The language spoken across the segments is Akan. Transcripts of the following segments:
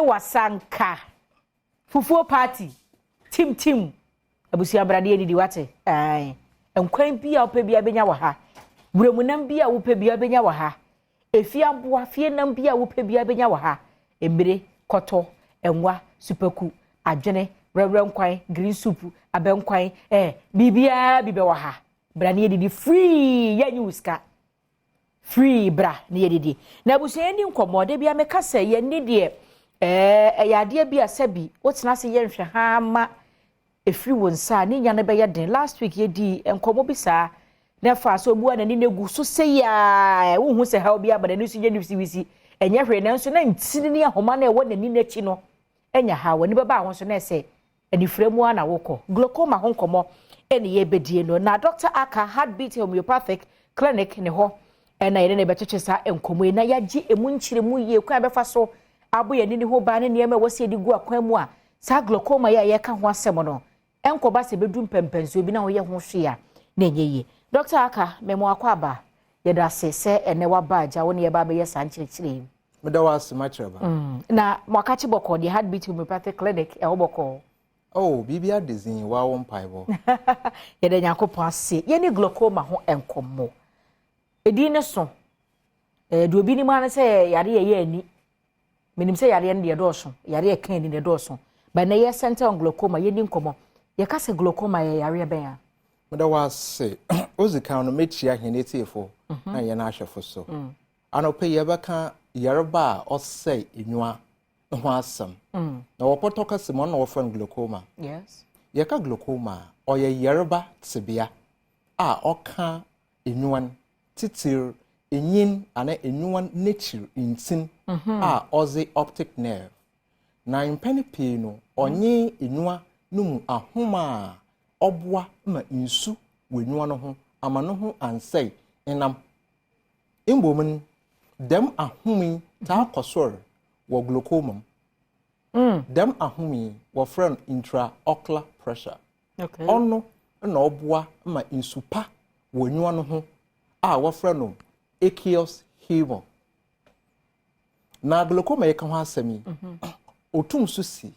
wasanka fufuo party tim abusia brade ni di wate enkwan bia opa bia benya wa ha buramunam bia wo pa bia benya wa ha efia boa fie nam bia wo pa bia benya wa ha embre koto enwa supaku adwene renkwan green soup abenkwan bibia bibe wa ha brane di free yanyu ska free bra ne yedidi na abusia ni nkomode bia meka se ye ni de yade bia sabi wotena se ye nhwe ha ma efri wonsa ni nya ne be ye den last week ye di enkomo bi sa na fa so bua na ni negu so se ya wo hu se ha obi abada ni so ye ni wisi enye hwe na nso na ntini ne ahoma na ewo na ni nachi no enya ha woni baba ho so na se anifremu ana wokọ glaucoma ho nkomo ene ye bedie no na Dr. Aka Heatbeat Homeopathic Clinic ne ho ena ye ne betwetwe sa enkomo na yaji emu nkyiremu ye kwa befa so abo ye ni ho ba ne ne ma wose edi gu akwan mu a sa glaucoma ye ka ho asem no enkoba se bedum pempenso bi na ho ye ho hwe na enye ye Dr. Aka memo akwa aba ye da se ene wa ba ja woni ye ba be ye sa nkyirikire me da was matraba na mwakachi boko the Heatbeat Homeopathic Clinic e ho boko oh bibia design wa won paibo ye da nyakopon ase ye ni glaucoma ho enkomo edi ne so do obi ni ma na se yare ye ani menim se yare ne do so yare kan ni ne do so ba na ye center on glaucoma ye ni nkomo ye ka se glaucoma ye yare ben a me da was ozika no mechia henetiefo na ye na ahwefo so anope ye beka yareba osei enwa ho asem na wopotoka simo na wofan glaucoma yes ye ka glaucoma o ye yareba tibia a oka enwan titir enyin ana enwan nature intin a ozi optic nerve na impene pii no onye enwa numu ahoma obwa ma insu wenwa no ho ama no ho ansei enam imbomun dem ahumi ta kosor wo glaucoma dem ahumi wo friend intraocular pressure okay ono na obwa ma insupa wenwa no ho a wo friend no aqueous humor na glaucoma yeka ho asemi otum so si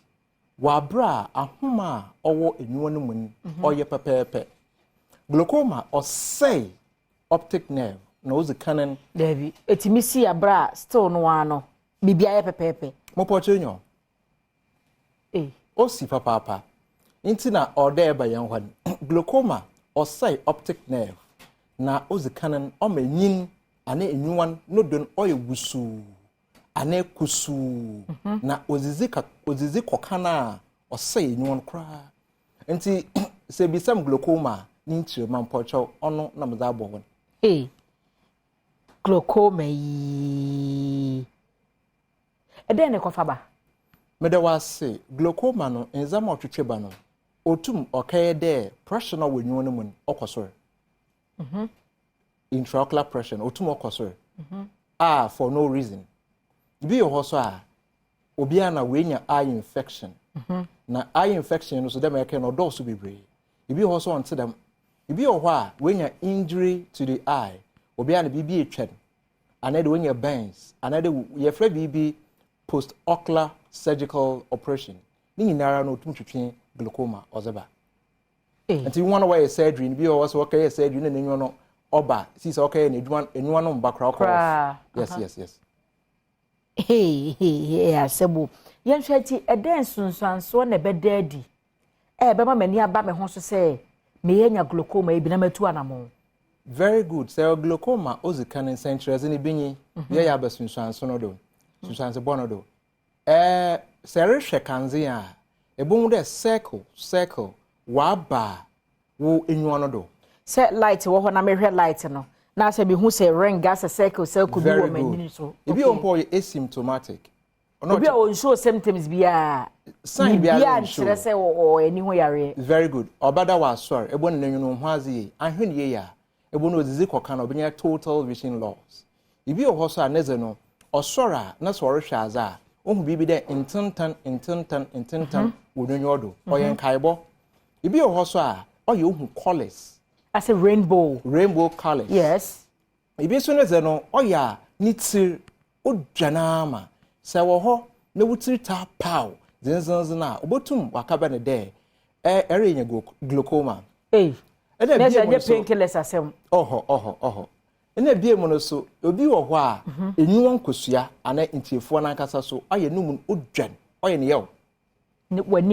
wa bra ahoma owo enwa no mun oye pepepe glaucoma osei optic nerve na ozi kanen David etimisi abra still no ano bibia ye pepepe mopoche nyo osi papa inti na ode ba yan hwan glaucoma osai optic nerve na ozi kanen o manyin ane enwan no don oye gusu ane kusu na ozizi kokana osai enwan kra inti se bisam glaucoma ninchi man pocho ono na mzabo won glaucoma yi eden ne kofa ba me da wase glaucoma no enzama otwetweba no otum okaye de pressure na wenwo no mun okosor intraocular pressure otum okosor for no reason bi yo so a obi ana wenya eye infection na eye infection no so dem eke no do so bebre ibi ho so onte dem ibi yo ho a wenya injury to the eye obi ana bibi etwen anade wenya burns anade ye fra bibi post ocular surgical operation ni nyinara no otum twetwe glaucoma ozeba until you want to wear surgery bi o so okay surgery na nenyo no oba si so okay na enwa no mbakra okra yes asebo yenhwati eden sunsanso na bedadi bema mani aba me ho so se me yenya glaucoma e bi na matu anamo very good so glaucoma ozikanen centuries ni binyi ye ya basunsanso no do sunsanso bono do sere hwekanze a ebom de circle wa ba wo enwa no do set light wo ho na me hwe light no na se bi hu se ring gas circle bi wo mani so ebi ompo asymptomatic obi o show symptoms bia sign bia nkyere se o eni ho yare very good obada wa sorry ebo ne nyu no ho azie ahwe ne ya ebo no ozizi koka na obenya total vision loss ebi o ho so aneze no osora na so rehwe aza ohu bibi de intentan wonyo odo oyen kaibo ebi o ho so a oye ohu colors as a rainbow colors yes ebi so neze no oya nitir odwanama se wo ho na wutiri ta pow zinzanzana obotum wakaba ne de ere nya glaucoma ena bia mo so painkillers asem oho ena bia mo no so obi wo ho a enyuwa nkosua ana ntiefo na nkasa so aye num odwan oye ne yew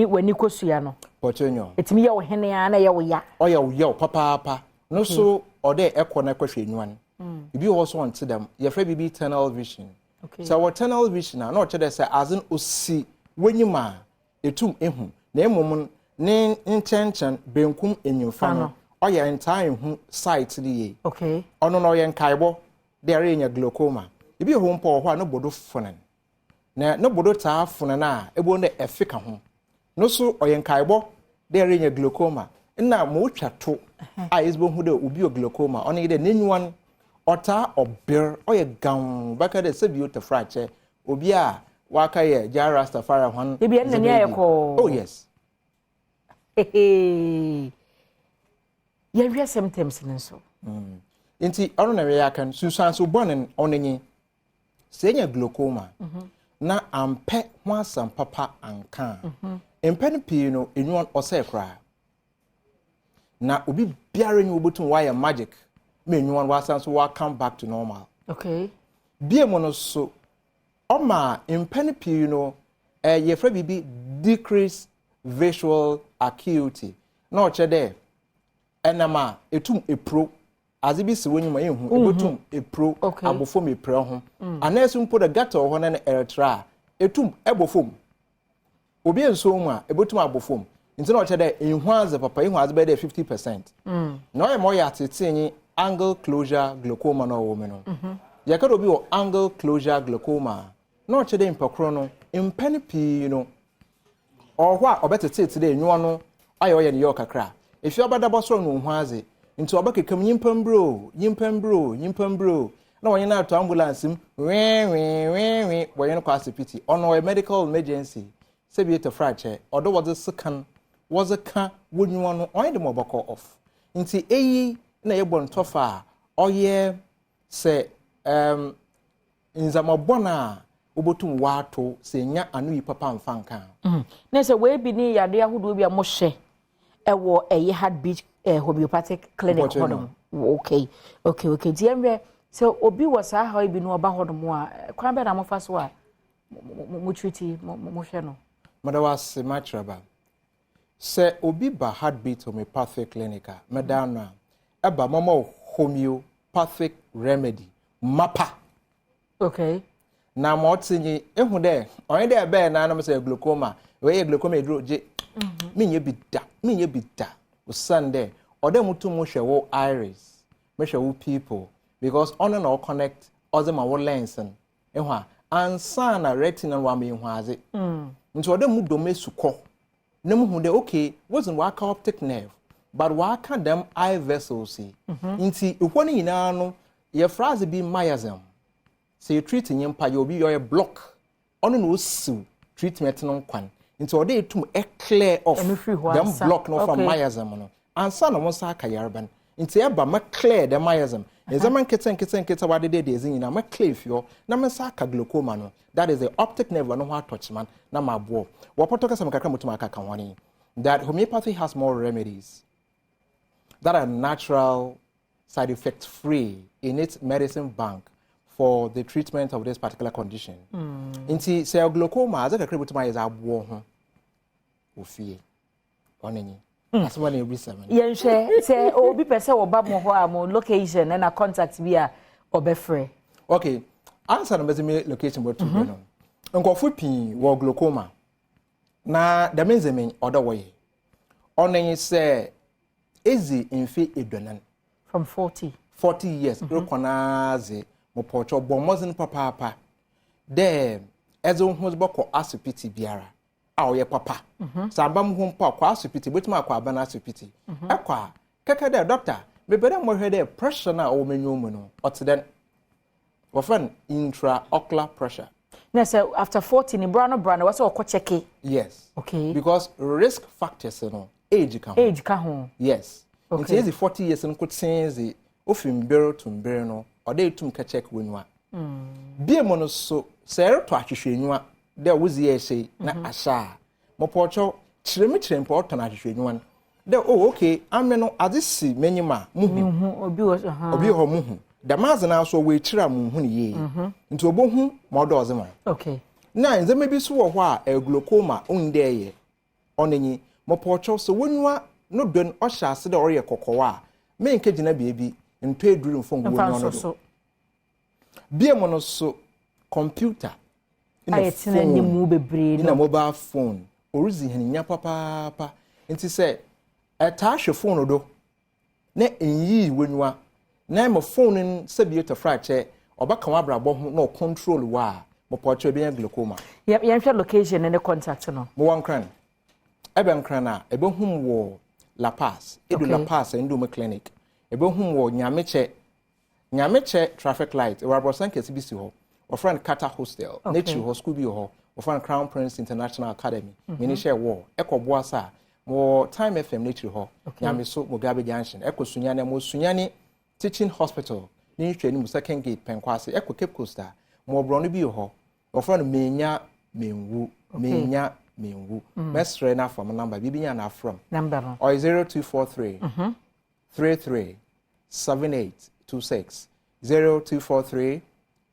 wani kosua no potonyo etimi ye wo hene ya na ye wo ya oye wo yew papa no so ode ekọ na kwahwe enyuwan ebi wo so on to them ye fra bibi tunnel vision so what tunnel vision na no chede say as in osi wanyima etum ehu na emom ne intention benkum enyimfa no oye entan hu site liye ono no ye nkaibo there enya glaucoma ebi ho mpo ho a no bodo funen na no bodo taa funen a ebo ne efika ho no so oye nkaibo there enya glaucoma na mo twato a isbo hu de obi o glaucoma ono ye de nenyuan ota obir oye gan baka de sebio te frache obi a waka ye jara stafara hwan ebi en ne ayeko oh yes ye wi symptoms nso inti ono na we yakan susan so bonen onenyi senya glaucoma na ampe hwasam papa anka empen pii no enwon osekra na obi biara nyi obotum wire magic me enwon wasan so wa come back to normal bie mo no so oma empen pii no ye fra bibi decrease visual acuity na oche de enama etum epro azibi se wonyuma ehu ebotum epro abofom epro ho anesu mpo de gata ho na eretra etum ebofom obi enso mu a ebotum abofom nti na oche de enhuaze papa enhuaze be de 50% na oye mo ya tetenyi angle closure glaucoma na wo me no yakado bi wo angle closure glaucoma na oche de mpakro no impene pi no ohwa obetete de enwo no aye oye ne yo kakra efi obadabo so no huaze nti obakekam yimpambro na wonye na to ambulance m wonye no kwa asipiti ono a medical emergency sebi to fracture odo was sekan was a ka wonyu no onye de mobako off nti eyi na yebon tofa oye se nzamabona obotum wato se nya anu papa mfanka na se we bi ni yade ahodo bi a mo hye ewo eye Heatbeat Homeopathic Clinic hodom okay diemwe so obi was a how bi no oba hodom a kwan be na mo fa so a mo treati mo hwe no madawa se matraba se obi ba Heatbeat Homeopathic Clinic medana eba mama homeopathic remedy mapa na mo tinyi ehu de onye de be na na se glaucoma we glaucoma edro je minye bida Sunday ode mutu mo hwe wo iris me hwe wo people because ono na connect ozema wo lens ehu a ansa na retina wa me hu aze nti ode mu do mesuko na mu hu de okay wasn't wa optic nerve but wa ka them eye vessels nti ehwo ni nyina no ye phrase bi miasm say treat nyimpa ye obi your block ono na osiw treatment no kwan nti ode etum clear off them block no from miasm no ansa na monsa aka yarban nti eba ma clear the miasm ezaman keten wade de ezinyina ma clear fio na monsa aka glaucoma no that is the optic nerve no ho touch man na mabo wopoto kasa makaka mutum aka kan wani that homeopathy has more remedies that are natural, side effect free in its medicine bank for the treatment of this particular condition. Inti say glaucoma as a cributuma is abo ho ofie onenyi as one every 7 yen say obi pese oba mo ho am location na contact bi a obefre okay answer na me location but to no nkofo pin wo glaucoma na da menzemen oda woye onenyi say ezi infi edonan from 40 years rekonaze mo pocho bomozin papa de ezo hu boko asipiti biara a oye papa sambam hu pa kwa asipiti betima kwa abana asipiti ekwa keke de doctor bebere mo hwede pressure na o menyomu no oteden ofan intraocular pressure na say after 40 ni brano what's o check yes okay because risk factors no age ka ho yes okay it's 40 years no kutsenze ofimbero tumbero no ode etum ka check wenwa bie mo no so sere to ahwehwenwa de wuzi ye she na asha mo pocho chiremi po to na hwehwenwan de oh okay ame no ade si menyima muhu obi wo obi ho muhu da maze na so we chira muhu ne ye nti obohu mo do ozema okay na nzema bi so wo ho a glaucoma onde ye onenyi mo pocho so wonua no don o hya ase de ore kokowa a me nke gina biebi nto eduru mfo ngwo no no bie mo no so computer ayetina ni mu bebre no mobile phone orizi henya papa nti se eta hwe phone do na enyi wenua na mo phone n sabieta frache obaka wa brabo ho na control wa mo pocho be glaucoma yep hwe location and the contact no mo wan kran ebe nkran na ebe hum wo La Paz edu La Paz ndu me clinic ebe hum wo nyameche traffic light we are kesi bi si ho our friend Kata Hostel nature ho school bi ho our friend Crown Prince International Academy mini share wo ekobo asa mo Time FM nature ho nyame so Mugabe Junction ekosunyane mo sunyane teaching hospital ni twani mu second gate penkwase Cape Costa mo bro no bi ho our friend menya menwu mestre na from number bibinya na from number or 0243 33 7826 0243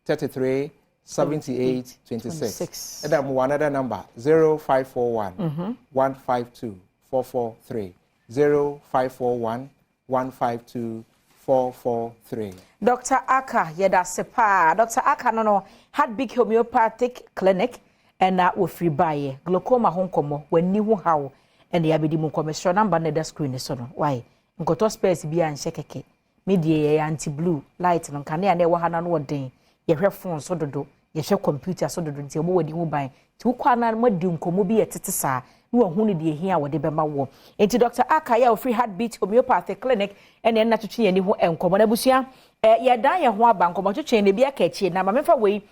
33 78 26 and then another number 0541 152 443 0541 152 443 Dr. Aka yeda sepa Dr. Aka no Heatbeat Homeopathic Clinic and na wo free buy glaucoma honkomo wani ho hawo and ya bedi mu commercial number na da screen so no why nkoto space bi an shekeke media ye anti blue light no kan na wo hana no woden ye hwe phone so dodo ye hwe computer so dodo nti obo wadi ho ban ti wo kwa na madi nkomo bi ye tete saa na wo hu ne de hia wo de bema wo enti Dr. Aka ya free Heatbeat Homeopathic Clinic and na twetwe ye ni ho enkomo na busua ye dan ye ho aba nkomo twetwe ne bi aka chi na ma mefa wei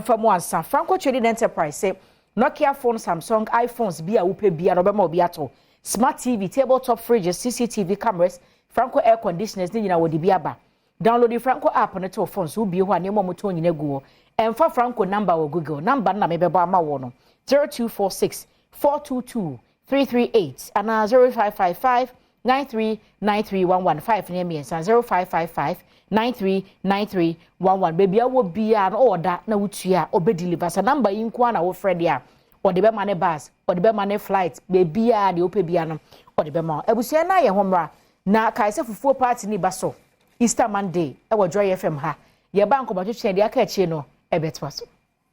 from one San Franco Trading Enterprise say Nokia phone, Samsung, iPhones, be a upe be a robber mobiato, smart TV, tabletop fridges, CCTV cameras, Franco air conditioners, ni na wodi biaba. Download the Franco app on your phones who be one name moto ni nego. And for Franco number or Google number na mebe ba ma wono 0246 422 338 and 0555 939311 near me and 0555 939311 baby I will be an order na wutua obe deliver sa number yin kwa na wo friend ya or the be money bus or the be money flight baby a the ope bia no or the be ma ebusia na ye homra na kai se fufuo party ni baso Easter Monday e wo Joy FM ha ye ba nko ba twetwe de aka echi no e betwa so